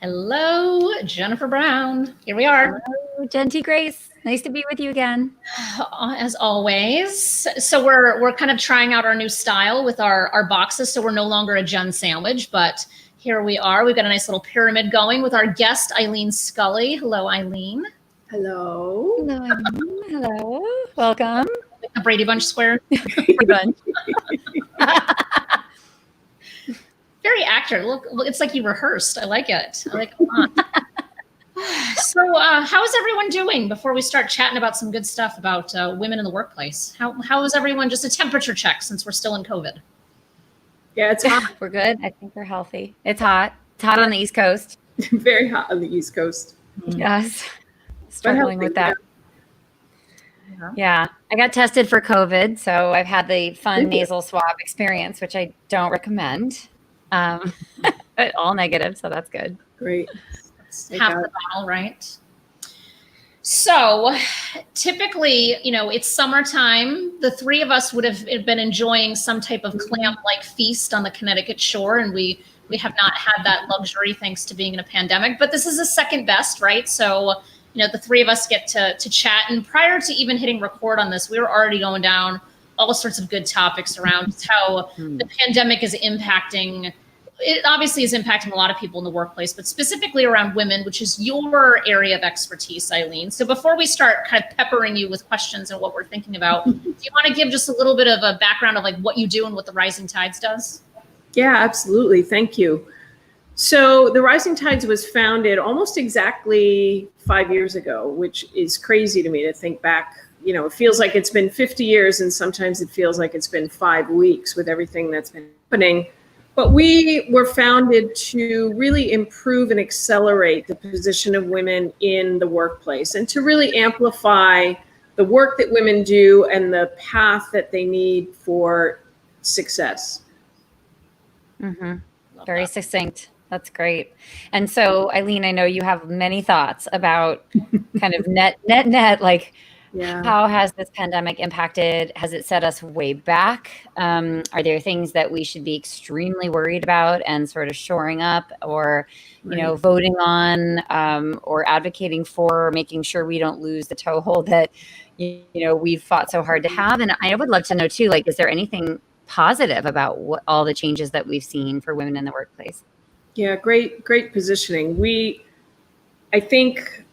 Hello, Jennifer Brown. Here we are. Hello, Jenn T. Grace. Nice to be with you again. As always. So we're kind of trying out our new style with our boxes. So we're no longer a Jenn sandwich, but here we are. We've got a nice little pyramid going with our guest, Eileen Scully. Hello, Eileen. Hello. Hello, Eileen. Hello. Welcome. A Brady Bunch square. Brady Bunch. Very accurate. Look, it's like you rehearsed. I like it. I like it a lot. So how is everyone doing before we start chatting about some good stuff about women in the workplace? How is everyone? Just a temperature check since we're still in COVID. Yeah, it's hot. We're good. I think we're healthy. It's hot. It's hot on the East Coast. Very hot on the East Coast. Yes. Struggling with that. Yeah. I got tested for COVID, so I've had the fun nasal swab experience, which I don't recommend. But all negative, so that's good. Great. Half the battle, right? So typically, it's summertime. The three of us would have been enjoying some type of clam-like feast on the Connecticut shore, and we have not had that luxury thanks to being in a pandemic. But this is a second best, right? So, the three of us get to chat. And prior to even hitting record on this, we were already going down all sorts of good topics around just how the pandemic is impacting. It obviously is impacting a lot of people in the workplace, but specifically around women, which is your area of expertise, Eileen. So before we start kind of peppering you with questions and what we're thinking about, do you want to give just a little bit of a background of like what you do and what the Rising Tides does? Yeah, absolutely. Thank you. So the Rising Tides was founded almost exactly 5 years ago, which is crazy to me to think back. It feels like it's been 50 years and sometimes it feels like it's been 5 weeks with everything that's been happening. But we were founded to really improve and accelerate the position of women in the workplace and to really amplify the work that women do and the path that they need for success. Mm-hmm. Very succinct. That's great. And so, Eileen, I know you have many thoughts about kind of net, like, how has this pandemic impacted? Has it set us way back? Are there things that we should be extremely worried about and sort of shoring up or, voting on or advocating for, making sure we don't lose the toehold that, we've fought so hard to have? And I would love to know too, like, is there anything positive about all the changes that we've seen for women in the workplace? Yeah, great positioning. I think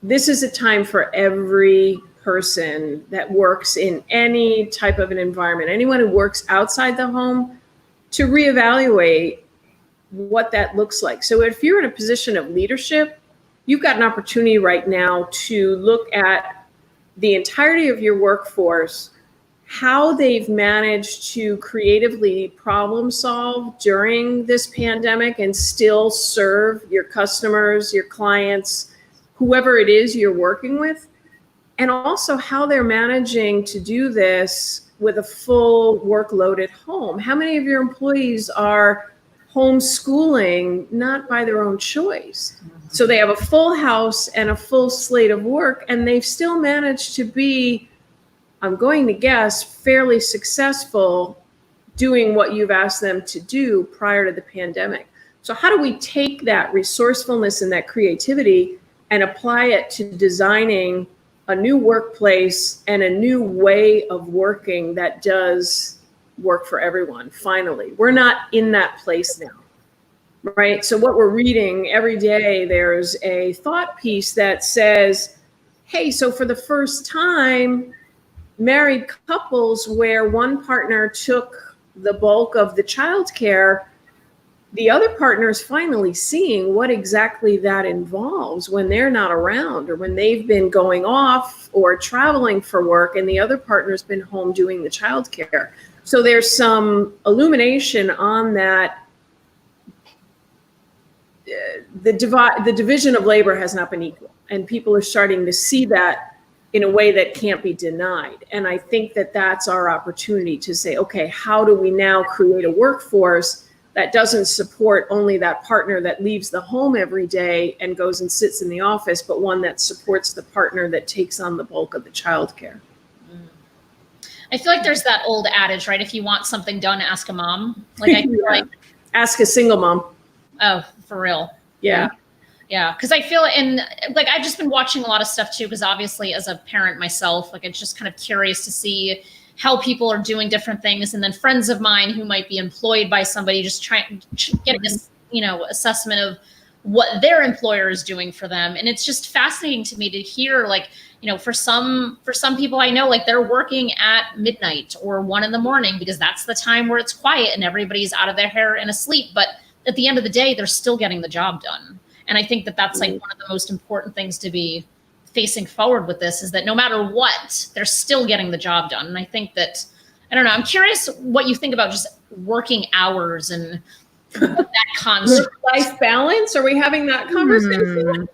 this is a time for every person that works in any type of an environment, anyone who works outside the home, to reevaluate what that looks like. So if you're in a position of leadership, you've got an opportunity right now to look at the entirety of your workforce, how they've managed to creatively problem solve during this pandemic and still serve your customers, your clients, whoever it is you're working with, and also how they're managing to do this with a full workload at home. How many of your employees are homeschooling, not by their own choice? So they have a full house and a full slate of work, and they've still managed to be, I'm going to guess, fairly successful doing what you've asked them to do prior to the pandemic. So how do we take that resourcefulness and that creativity and apply it to designing a new workplace and a new way of working that does work for everyone? Finally, we're not in that place now, right? So what we're reading every day, there's a thought piece that says, hey, so for the first time, married couples where one partner took the bulk of the childcare, the other partner is finally seeing what exactly that involves when they're not around or when they've been going off or traveling for work and the other partner's been home doing the childcare. So there's some illumination on that. The division of labor has not been equal, and people are starting to see that in a way that can't be denied. And I think that that's our opportunity to say, okay, how do we now create a workforce that doesn't support only that partner that leaves the home every day and goes and sits in the office, but one that supports the partner that takes on the bulk of the childcare? I feel like there's that old adage, right? If you want something done, ask a mom. Like I feel like ask a single mom. Oh, for real. Yeah. Yeah, because I feel, and like I've just been watching a lot of stuff too, because obviously as a parent myself, like it's just kind of curious to see how people are doing different things. And then friends of mine who might be employed by somebody, just trying getting a assessment of what their employer is doing for them. And it's just fascinating to me to hear, like, for some people I know, like they're working at midnight or 1 a.m. because that's the time where it's quiet and everybody's out of their hair and asleep. But at the end of the day, they're still getting the job done. And I think that that's like one of the most important things to be facing forward with this, is that no matter what, they're still getting the job done. And I think that, I don't know, I'm curious what you think about just working hours and that concept. Life balance? Are we having that conversation?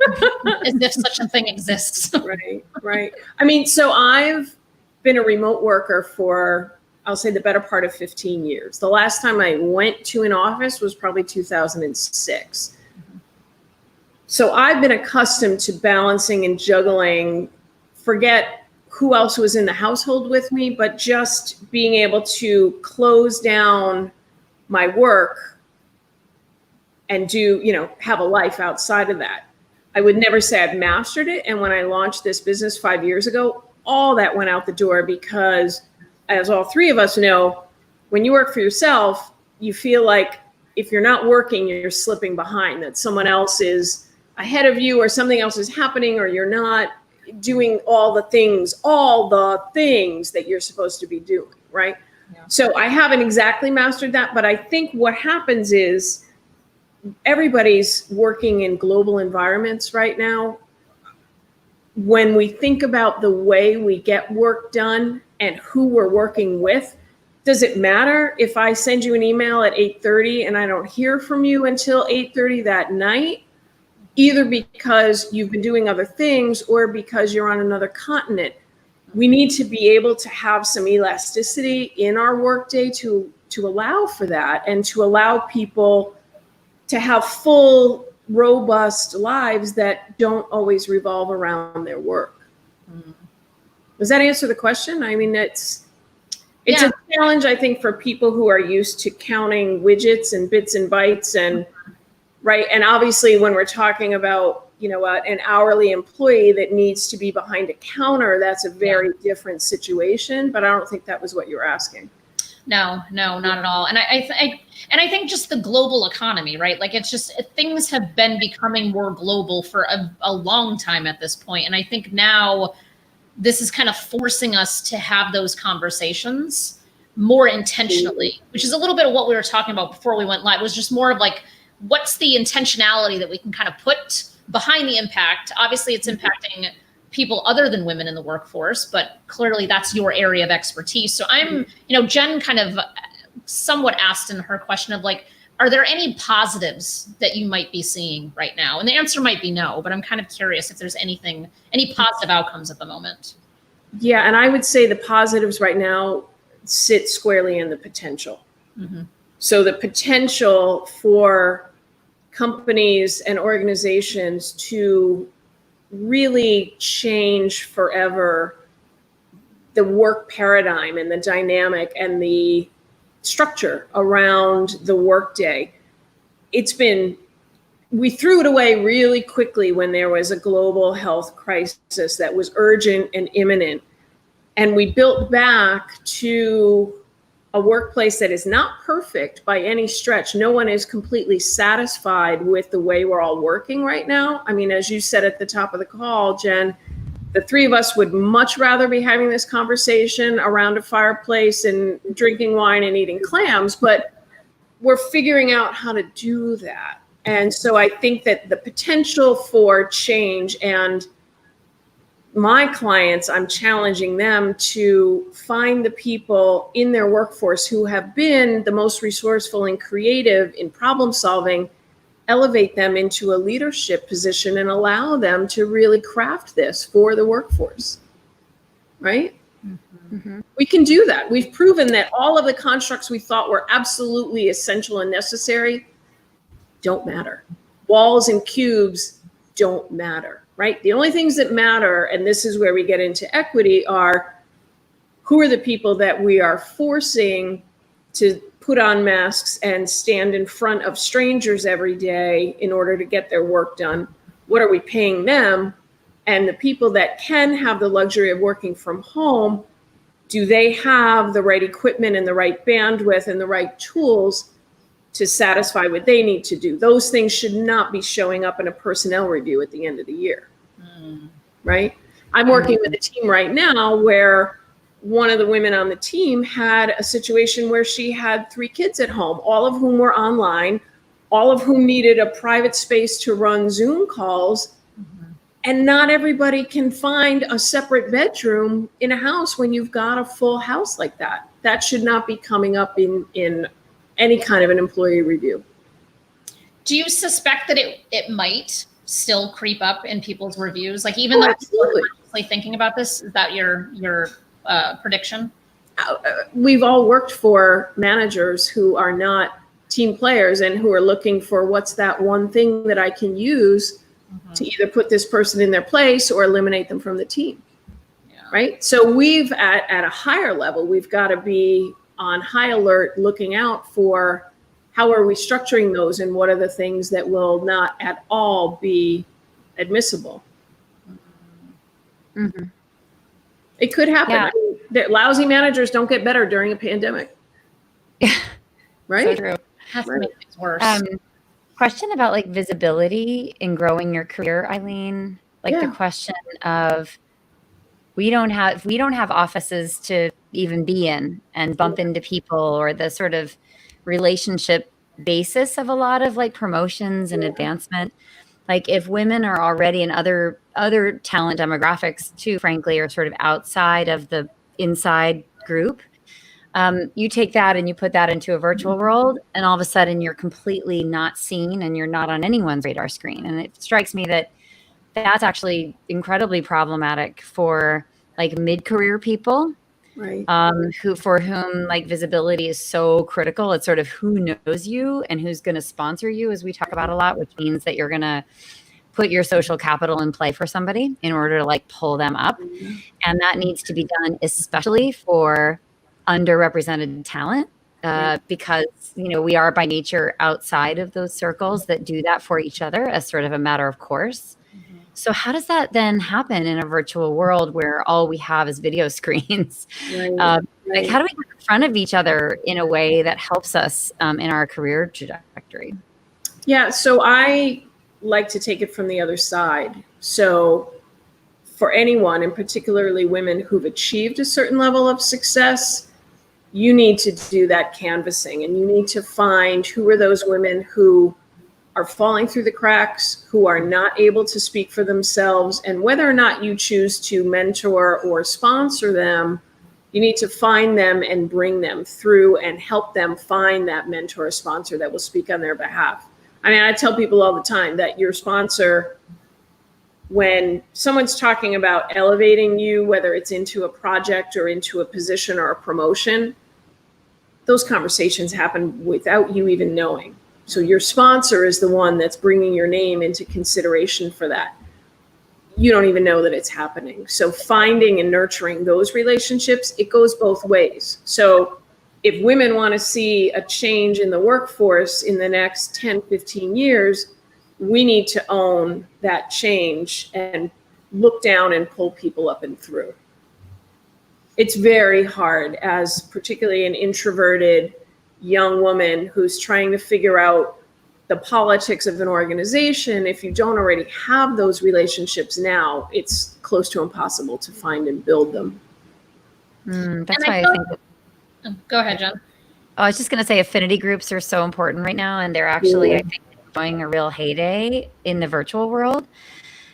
As if such a thing exists. Right. I mean, so I've been a remote worker for, I'll say, the better part of 15 years. The last time I went to an office was probably 2006. So I've been accustomed to balancing and juggling, forget who else was in the household with me, but just being able to close down my work and do, have a life outside of that. I would never say I've mastered it. And when I launched this business 5 years ago, all that went out the door because, as all three of us know, when you work for yourself, you feel like if you're not working, you're slipping behind, that someone else is ahead of you or something else is happening, or you're not doing all the things that you're supposed to be doing, right? Yeah. So I haven't exactly mastered that, but I think what happens is everybody's working in global environments right now. When we think about the way we get work done and who we're working with, does it matter if I send you an email at 8:30 and I don't hear from you until 8:30 that night? Either because you've been doing other things or because you're on another continent. We need to be able to have some elasticity in our workday to allow for that, and to allow people to have full, robust lives that don't always revolve around their work. Does that answer the question? I mean, it's a challenge, I think, for people who are used to counting widgets and bits and bytes and right. And obviously when we're talking about, an hourly employee that needs to be behind a counter, that's a very different situation, but I don't think that was what you were asking. No, not at all. And I think just the global economy, right? Like it's just, things have been becoming more global for a long time at this point. And I think now this is kind of forcing us to have those conversations more intentionally, which is a little bit of what we were talking about before we went live. It was just more of like, what's the intentionality that we can kind of put behind the impact? Obviously, it's impacting people other than women in the workforce, but clearly that's your area of expertise. So I'm, Jenn kind of somewhat asked in her question of like, are there any positives that you might be seeing right now? And the answer might be no, but I'm kind of curious if there's any positive outcomes at the moment. Yeah, and I would say the positives right now sit squarely in the potential. Mm-hmm. So the potential for companies and organizations to really change forever the work paradigm and the dynamic and the structure around the workday. We threw it away really quickly when there was a global health crisis that was urgent and imminent. And we built back to a workplace that is not perfect by any stretch. No one is completely satisfied with the way we're all working right now. I mean, as you said at the top of the call, Jenn, the three of us would much rather be having this conversation around a fireplace and drinking wine and eating clams, but we're figuring out how to do that. And so I think that the potential for change, and my clients, I'm challenging them to find the people in their workforce who have been the most resourceful and creative in problem solving, elevate them into a leadership position and allow them to really craft this for the workforce, right? Mm-hmm. We can do that. We've proven that all of the constructs we thought were absolutely essential and necessary don't matter. Walls and cubes don't matter. Right? The only things that matter, and this is where we get into equity, are who are the people that we are forcing to put on masks and stand in front of strangers every day in order to get their work done? What are we paying them? And the people that can have the luxury of working from home, do they have the right equipment and the right bandwidth and the right tools to satisfy what they need to do? Those things should not be showing up in a personnel review at the end of the year, right? I'm working with a team right now where one of the women on the team had a situation where she had 3 kids at home, all of whom were online, all of whom needed a private space to run Zoom calls. And not everybody can find a separate bedroom in a house when you've got a full house like that. That should not be coming up in any kind of an employee review. Do you suspect that it might still creep up in people's reviews? Like, even though absolutely. you're consciously thinking about this, is that your prediction? We've all worked for managers who are not team players and who are looking for what's that one thing that I can use to either put this person in their place or eliminate them from the team. Right? So we've at a higher level, we've got to be on high alert, looking out for how are we structuring those and what are the things that will not at all be admissible. It could happen. Yeah. I mean, lousy managers don't get better during a pandemic. Yeah. Right? So true. Has to make things worse. Question about like visibility in growing your career, Eileen. Like the question of we don't have offices to even be in and bump into people, or the sort of relationship basis of a lot of like promotions and advancement. Like if women are already in other talent demographics too, frankly, are sort of outside of the inside group, you take that and you put that into a virtual world, and all of a sudden you're completely not seen and you're not on anyone's radar screen. And it strikes me that that's actually incredibly problematic for like mid-career people, Right. for whom like visibility is so critical. It's sort of who knows you and who's going to sponsor you, as we talk about a lot, which means that you're going to put your social capital in play for somebody in order to like pull them up. And that needs to be done, especially for underrepresented talent, because, you know, we are by nature outside of those circles that do that for each other as sort of a matter of course. So how does that then happen in a virtual world where all we have is video screens? Like, how do we get in front of each other in a way that helps us in our career trajectory? Yeah, so I like to take it from the other side. So for anyone, and particularly women who've achieved a certain level of success, you need to do that canvassing, and you need to find who are those women who are falling through the cracks, who are not able to speak for themselves, and whether or not you choose to mentor or sponsor them, you need to find them and bring them through and help them find that mentor or sponsor that will speak on their behalf. I mean, I tell people all the time that your sponsor, when someone's talking about elevating you, whether it's into a project or into a position or a promotion, those conversations happen without you even knowing. So your sponsor is the one that's bringing your name into consideration for that. You don't even know that it's happening. So finding and nurturing those relationships, it goes both ways. So if women want to see a change in the workforce in the next 10, 15 years, we need to own that change and look down and pull people up and through. It's very hard, as particularly an introverted young woman who's trying to figure out the politics of an organization. If you don't already have those relationships now, it's close to impossible to find and build them. That's why I think. Go ahead, Jen. Oh, I was just going to say affinity groups are so important right now, and they're actually, I think, enjoying a real heyday in the virtual world,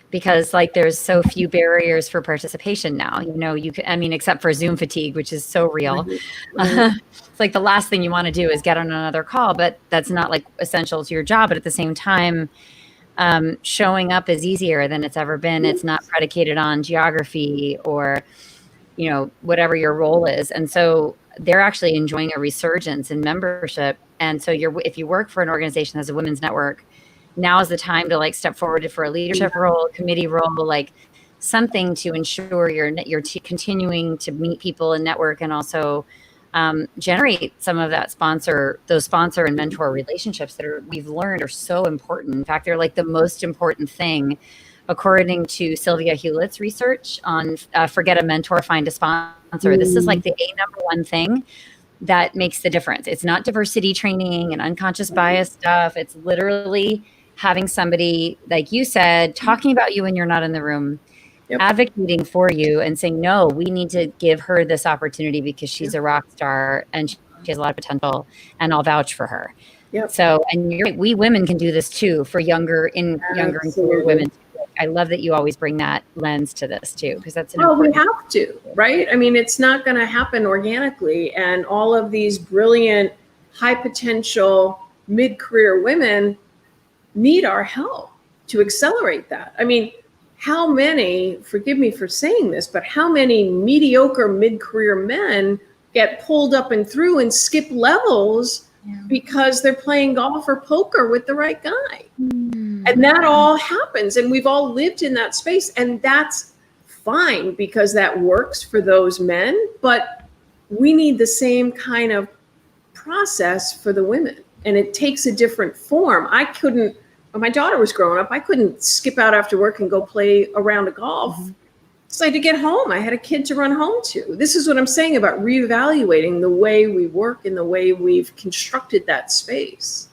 because like there's so few barriers for participation now. You know, you can, I mean, except for Zoom fatigue, which is so real. It's like the last thing you want to do is get on another call, but that's not like essential to your job. But at the same time, showing up is easier than it's ever been. It's not predicated on geography or, you know, whatever your role is. And so they're actually enjoying a resurgence in membership. And so if you work for an organization as a women's network, now is the time to like step forward for a leadership role, committee role, like something to ensure you're continuing to meet people and network, and also generate some of those sponsor and mentor relationships that we've learned are so important. In fact, they're like the most important thing, according to Sylvia Hewlett's research on forget a mentor, find a sponsor. This is like the number one thing that makes the difference. It's not diversity training and unconscious bias stuff. It's literally having somebody, like you said, talking about you when you're not in the room, advocating for you and saying, no, we need to give her this opportunity because she's a rock star and she has a lot of potential, and I'll vouch for her. So, and you're right, we women can do this too for younger and younger women. I love that you always bring that lens to this too, because that's we have to, right? I mean, it's not going to happen organically. And all of these brilliant, high potential, mid-career women need our help to accelerate that. I mean, how many, forgive me for saying this, but how many mediocre mid-career men get pulled up and through and skip levels because they're playing golf or poker with the right guy? And that all happens. And we've all lived in that space. And that's fine because that works for those men. But we need the same kind of process for the women. And it takes a different form. When my daughter was growing up, I couldn't skip out after work and go play a round of golf. So I had to get home. I had a kid to run home to. This is what I'm saying about reevaluating the way we work and the way we've constructed that space.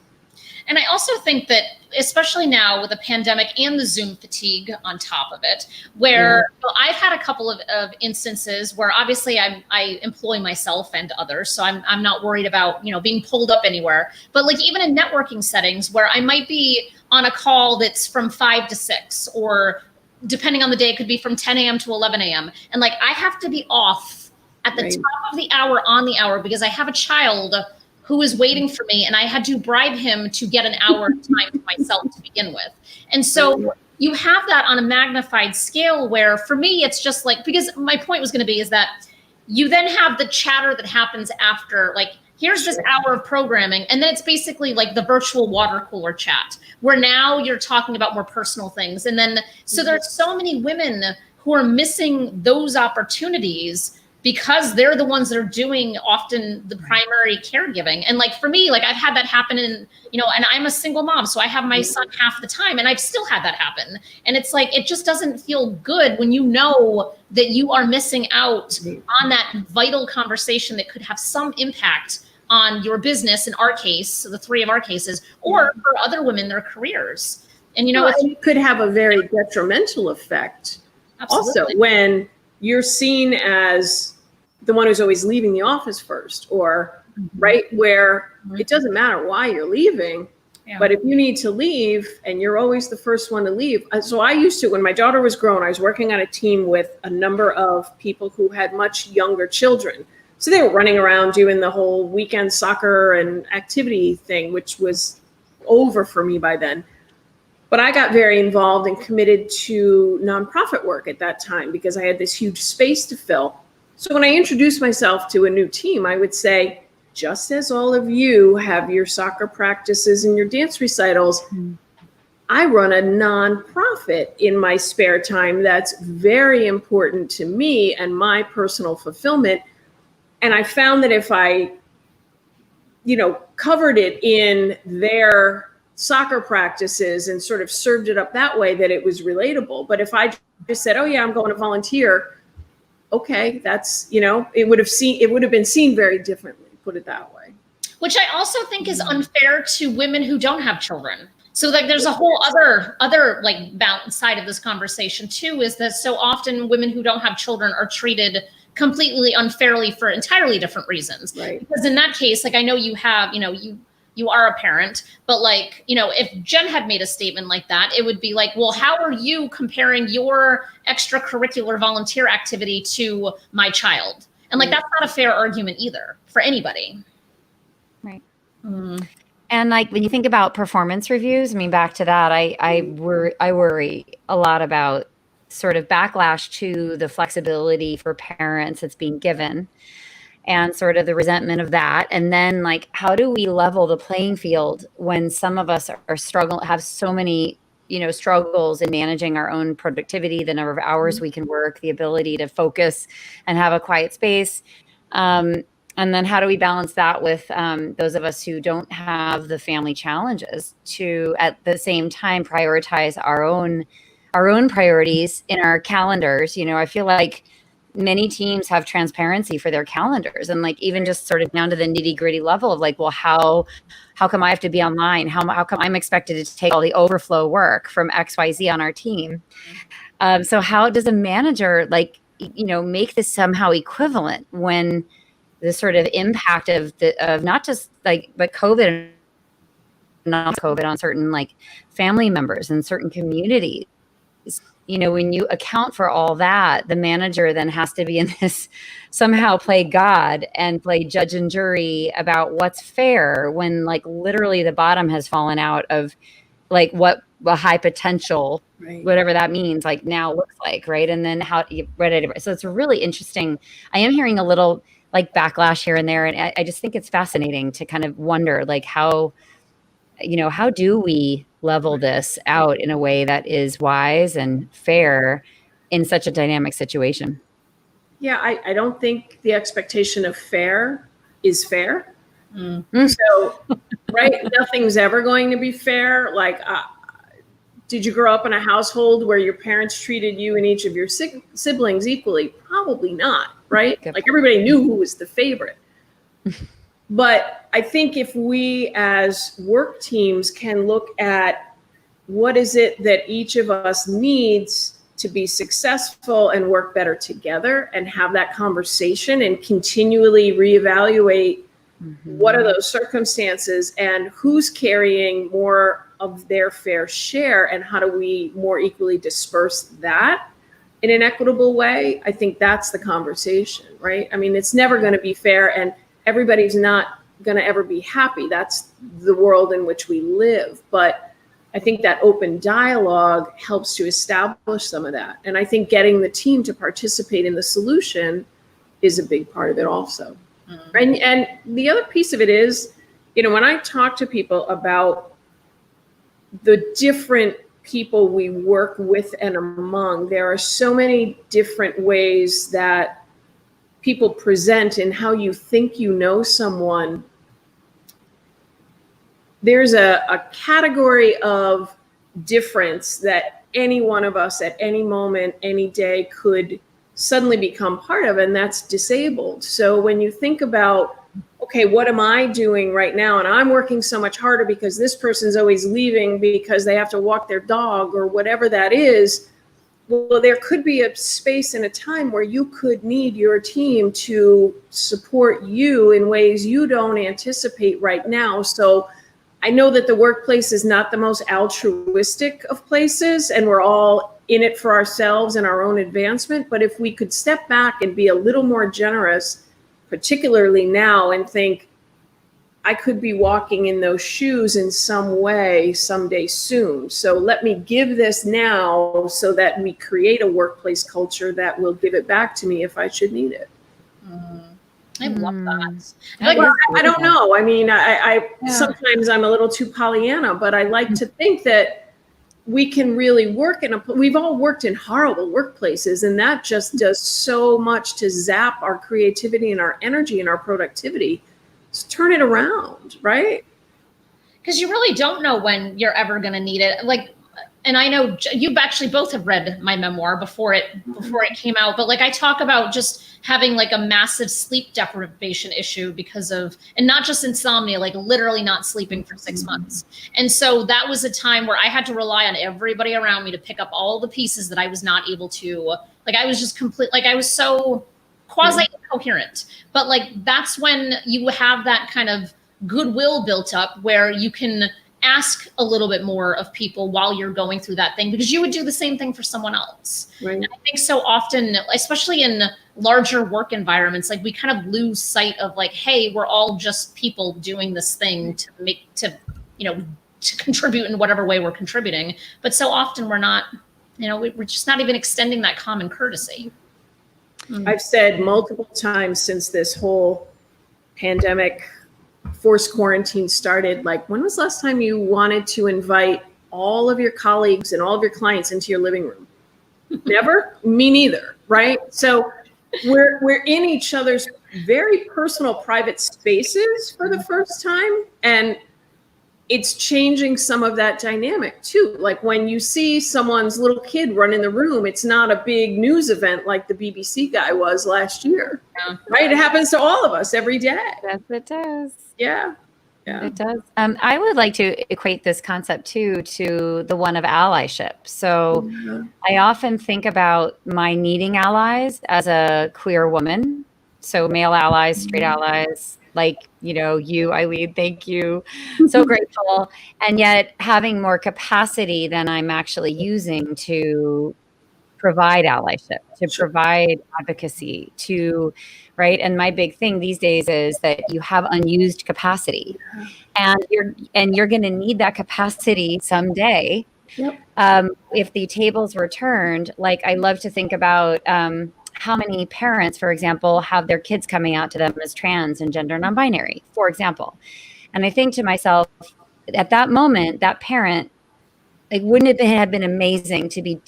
And I also think that, especially now with the pandemic and the Zoom fatigue on top of it, where I've had a couple of instances where obviously I employ myself and others, so I'm not worried about, being pulled up anywhere. But like even in networking settings where I might be on a call that's from 5 to 6, or depending on the day, it could be from 10 a.m. to 11 a.m. And like I have to be off at the top of the hour on the hour because I have a child who is waiting for me, and I had to bribe him to get an hour of time to myself to begin with. And so you have that on a magnified scale where for me, it's just like, because my point was going to be is that you then have the chatter that happens after, like, here's this hour of programming. And then it's basically like the virtual water cooler chat where now you're talking about more personal things. And then, so there's so many women who are missing those opportunities because they're the ones that are doing often the primary caregiving. And like, for me, like I've had that happen and I'm a single mom, so I have my son half the time and I've still had that happen. And it's like, it just doesn't feel good when you know that you are missing out on that vital conversation that could have some impact on your business, in our case, the three of our cases, or for other women, their careers. And it could have a very detrimental effect. Absolutely. Also, when you're seen as the one who's always leaving the office first, or where it doesn't matter why you're leaving, but if you need to leave and you're always the first one to leave. So I used to, when my daughter was grown, I was working on a team with a number of people who had much younger children. So they were running around doing the whole weekend soccer and activity thing, which was over for me by then. But I got very involved and committed to nonprofit work at that time because I had this huge space to fill. So when I introduced myself to a new team, I would say, just as all of you have your soccer practices and your dance recitals, I run a nonprofit in my spare time that's very important to me and my personal fulfillment. And I found that if I, covered it in their soccer practices and sort of served it up that way, that it was relatable. But if I just said, oh yeah, I'm going to volunteer, okay, that's, it would have been seen very differently, put it that way. Which I also think is unfair to women who don't have children. So like there's a whole other like balance side of this conversation too, is that so often women who don't have children are treated completely unfairly for entirely different reasons. Right. Because in that case, like I know you have, you are a parent, but like, if Jen had made a statement like that, it would be like, well, how are you comparing your extracurricular volunteer activity to my child? And like, that's not a fair argument either for anybody. Right. And like, when you think about performance reviews, I mean, back to that, I worry a lot about sort of backlash to the flexibility for parents that's being given and sort of the resentment of that. And then like, how do we level the playing field when some of us are struggling, have so many, struggles in managing our own productivity, the number of hours we can work, the ability to focus and have a quiet space. And And then how do we balance that with those of us who don't have the family challenges to, at the same time, prioritize our own priorities in our calendars? You know, I feel like many teams have transparency for their calendars, and like even just sort of down to the nitty gritty level of like, well, how come I have to be online? How come I'm expected to take all the overflow work from XYZ on our team? So how does a manager, like, you know, make this somehow equivalent when the sort of impact of not just like, but COVID, not COVID, on certain like family members and certain communities? You know, when you account for all that, the manager then has to be in this, somehow play God and play judge and jury about what's fair, when like literally the bottom has fallen out of like what a high potential, right, whatever that means, like now looks like, right? And then how you read it. So it's really interesting. I am hearing a little like backlash here and there, and I just think it's fascinating to kind of wonder like how, you know, how do we level this out in a way that is wise and fair in such a dynamic situation? Yeah, I don't think the expectation of fair is fair. So, right, nothing's ever going to be fair. Like, did you grow up in a household where your parents treated you and each of your siblings equally? Probably not, right? Like everybody knew who was the favorite. But I think if we as work teams can look at what is it that each of us needs to be successful and work better together, and have that conversation and continually reevaluate what are those circumstances and who's carrying more of their fair share, and how do we more equally disperse that in an equitable way, I think that's the conversation, right? I mean, it's never going to be fair, and everybody's not going to ever be happy. That's the world in which we live. But I think that open dialogue helps to establish some of that. And I think getting the team to participate in the solution is a big part of it also. And the other piece of it is, you know, when I talk to people about the different people we work with and among, there are so many different ways that people present in how you think you know someone. There's a category of difference that any one of us at any moment, any day could suddenly become part of, and that's disabled. So when you think about, okay, what am I doing right now? And I'm working so much harder because this person's always leaving because they have to walk their dog or whatever that is. Well, there could be a space and a time where you could need your team to support you in ways you don't anticipate right now. So I know that the workplace is not the most altruistic of places, and we're all in it for ourselves and our own advancement. But if we could step back and be a little more generous, particularly now, and think, I could be walking in those shoes in some way someday soon. So let me give this now so that we create a workplace culture that will give it back to me if I should need it. I love that. I don't know. I mean, I sometimes I'm a little too Pollyanna, but I like to think that we can really work we've all worked in horrible workplaces, and that just does so much to zap our creativity and our energy and our productivity. Let's turn it around, right? Because you really don't know when you're ever going to need it. Like, and I know you actually both have read my memoir before it came out, but like I talk about just having like a massive sleep deprivation issue because of, and not just insomnia, like literally not sleeping for 6 months. And so that was a time where I had to rely on everybody around me to pick up all the pieces that I was not able to, like I was just I was so quasi incoherent. But like that's when you have that kind of goodwill built up where you can ask a little bit more of people while you're going through that thing, because you would do the same thing for someone else. Right. And I think so often, especially in larger work environments, like we kind of lose sight of like, hey, we're all just people doing this thing to contribute in whatever way we're contributing. But so often we're not, we're just not even extending that common courtesy. I've said multiple times since this whole pandemic forced quarantine started, like, when was the last time you wanted to invite all of your colleagues and all of your clients into your living room? Never? Me neither, right? So we're in each other's very personal, private spaces for the first time. And it's changing some of that dynamic too. Like when you see someone's little kid run in the room, it's not a big news event like the BBC guy was last year, right? It happens to all of us every day. Yes, it does. Yeah. Yeah. It does. I would like to equate this concept too to the one of allyship. So I often think about my needing allies as a queer woman. So male allies, straight allies, like, you, Eileen, thank you. So grateful. And yet having more capacity than I'm actually using to provide allyship, to provide advocacy, right? And my big thing these days is that you have unused capacity, and you're going to need that capacity someday. Yep. If the tables were turned, like I love to think about how many parents, for example, have their kids coming out to them as trans and gender non-binary, for example. And I think to myself, at that moment, that parent, like, wouldn't it have been amazing to be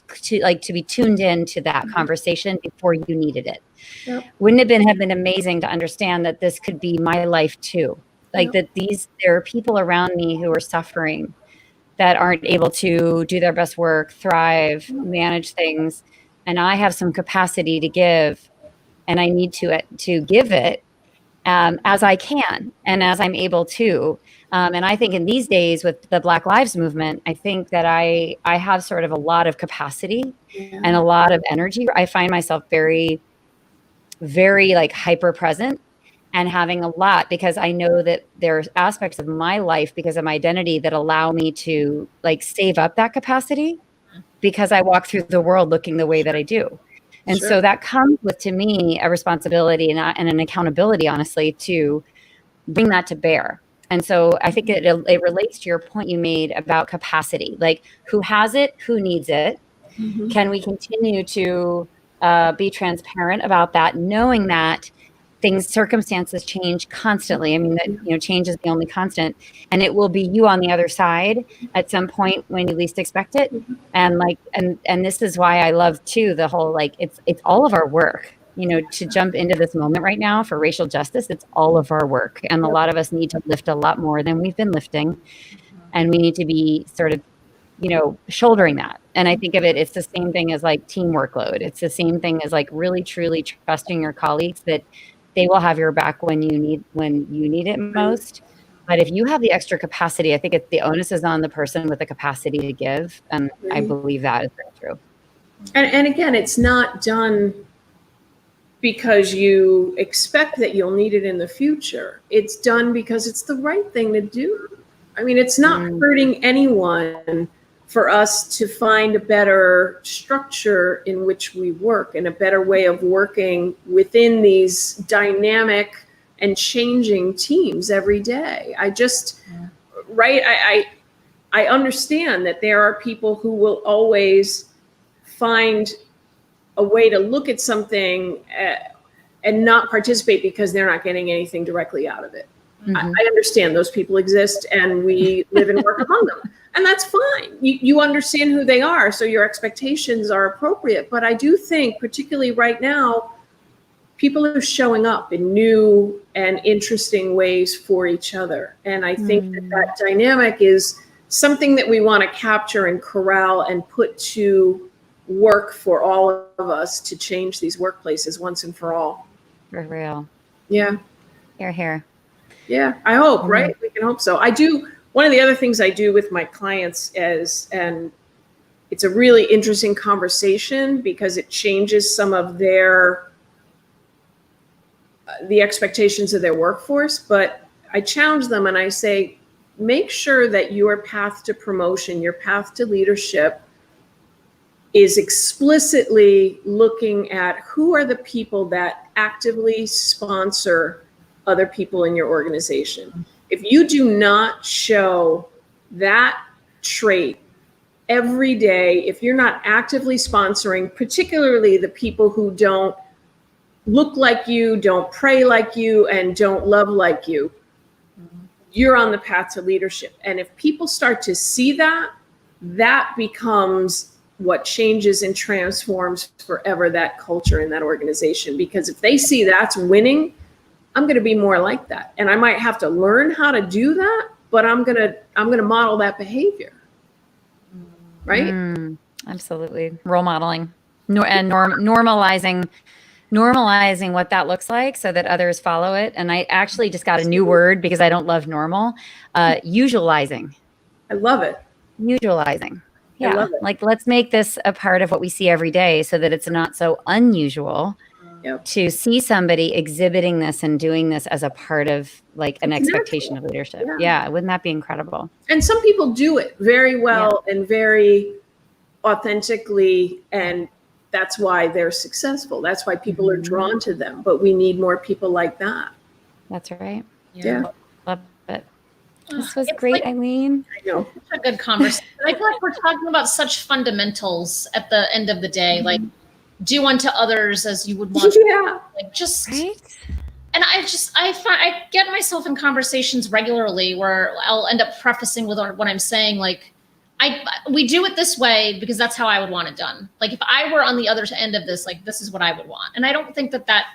tuned in to that conversation before you needed it? Yep. Wouldn't it have been amazing to understand that this could be my life too? Like that there are people around me who are suffering, that aren't able to do their best work, thrive, manage things. And I have some capacity to give, and I need to give it as I can and as I'm able to. And I think in these days with the Black Lives Movement, I think that I have sort of a lot of capacity and a lot of energy. I find myself very, very like hyper present and having a lot, because I know that there's aspects of my life because of my identity that allow me to like save up that capacity, because I walk through the world looking the way that I do. And so that comes with, to me, a responsibility and an accountability, honestly, to bring that to bear. And so I think it relates to your point you made about capacity, like who has it, who needs it. Mm-hmm. Can we continue to be transparent about that, knowing that circumstances change constantly. I mean, that, change is the only constant, and it will be you on the other side at some point when you least expect it. And and this is why I love too, the whole, like, it's all of our work, to jump into this moment right now for racial justice. It's all of our work. And a lot of us need to lift a lot more than we've been lifting. And we need to be sort of, shouldering that. And I think of it's the same thing as like team workload. It's the same thing as like really, truly trusting your colleagues that they will have your back when you need it most. But if you have the extra capacity, I think the onus is on the person with the capacity to give. And I believe that is very true. And again, it's not done because you expect that you'll need it in the future. It's done because it's the right thing to do. I mean, it's not hurting anyone for us to find a better structure in which we work and a better way of working within these dynamic and changing teams every day. I understand that there are people who will always find a way to look at something and not participate because they're not getting anything directly out of it. Mm-hmm. I understand those people exist, and we live and work among them. And that's fine. You understand who they are, so your expectations are appropriate. But I do think, particularly right now, people are showing up in new and interesting ways for each other. And I think that dynamic is something that we want to capture and corral and put to work for all of us to change these workplaces once and for all. For real. Yeah. Here. Yeah, I hope, right? We can hope so. One of the other things I do with my clients and it's a really interesting conversation because it changes some of the expectations of their workforce, but I challenge them and I say, make sure that your path to promotion, your path to leadership is explicitly looking at who are the people that actively sponsor other people in your organization. If you do not show that trait every day, if you're not actively sponsoring, particularly the people who don't look like you, don't pray like you, and don't love like you, you're on the path to leadership. And if people start to see that, that becomes what changes and transforms forever that culture in that organization. Because if they see that's winning, I'm going to be more like that. And I might have to learn how to do that, but I'm going to model that behavior. Right? Absolutely. Role modeling and normalizing what that looks like so that others follow it. And I actually just got a new word because I don't love normal, usualizing. I love it. Usualizing. Yeah. I love it. Like, let's make this a part of what we see every day so that it's not so unusual to see somebody exhibiting this and doing this as a part of like an expectation of leadership. Yeah. Wouldn't that be incredible? And some people do it very well and very authentically, and that's why they're successful. That's why people are drawn to them. But we need more people like that. That's right. Yeah. Love it. This was great, Eileen. I know. Such a good conversation. I feel like we're talking about such fundamentals at the end of the day, like do unto others as you would want. Like just right. And I get myself in conversations regularly where I'll end up prefacing with what I'm saying, like, we do it this way because that's how I would want it done. Like if I were on the other end of this, like this is what I would want. And I don't think that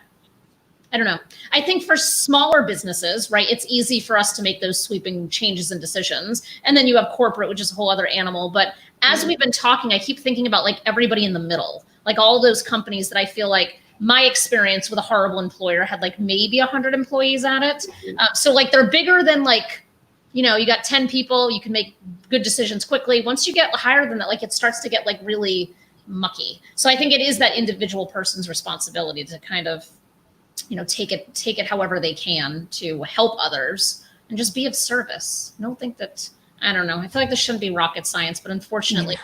I don't know. I think for smaller businesses, right, it's easy for us to make those sweeping changes and decisions. And then you have corporate, which is a whole other animal. But as we've been talking, I keep thinking about like everybody in the middle, like all those companies that I feel like my experience with a horrible employer had like maybe 100 employees at it. So like they're bigger than like, you know, you got 10 people, you can make good decisions quickly. Once you get higher than that, like it starts to get like really mucky. So I think it is that individual person's responsibility to kind of, you know, take it however they can to help others and just be of service. I don't think that, I don't know. I feel like this shouldn't be rocket science, but unfortunately,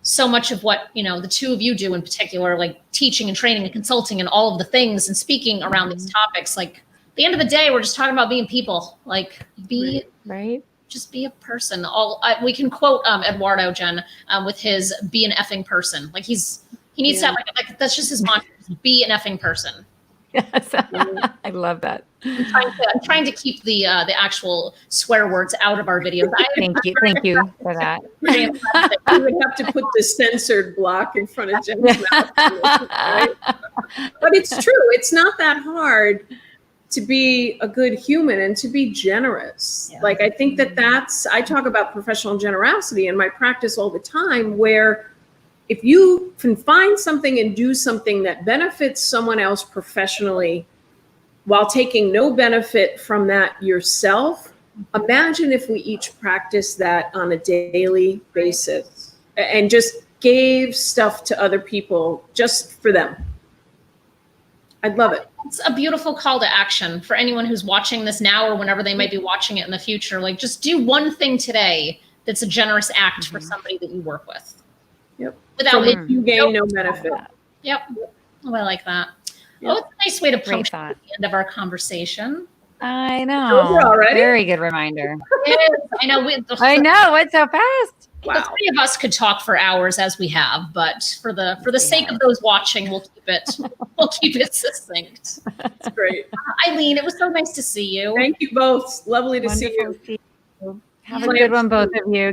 so much of what, you know, the two of you do in particular, like teaching and training and consulting and all of the things and speaking around these topics, like at the end of the day, we're just talking about being people, like just be a person. We can quote Eduardo, Jenn, with his be an effing person. Like he needs to have like that's just his mantra, be an effing person. Yes. I love that. I'm trying to keep the actual swear words out of our videos. Thank you for that. We would have to put the censored block in front of Jenn's mouth. Right? But it's true. It's not that hard to be a good human and to be generous. Yeah. Like I think I talk about professional generosity in my practice all the time, where if you can find something and do something that benefits someone else professionally while taking no benefit from that yourself, imagine if we each practice that on a daily basis and just gave stuff to other people just for them. I'd love it. It's a beautiful call to action for anyone who's watching this now or whenever they might be watching it in the future. Like just do one thing today that's a generous act for somebody that you work with. Yep. Without it, you gain no benefit. Yep. Oh, I like that. Yep. Oh, it's a nice way to punch at the end of our conversation. I know. Very good reminder. It is. I know. I know. It's so fast. Wow. The three of us could talk for hours as we have, but for the sake of those watching, we'll keep it succinct. That's great. Eileen, it was so nice to see you. Thank you both. Lovely to see you. Have a good one, both of you.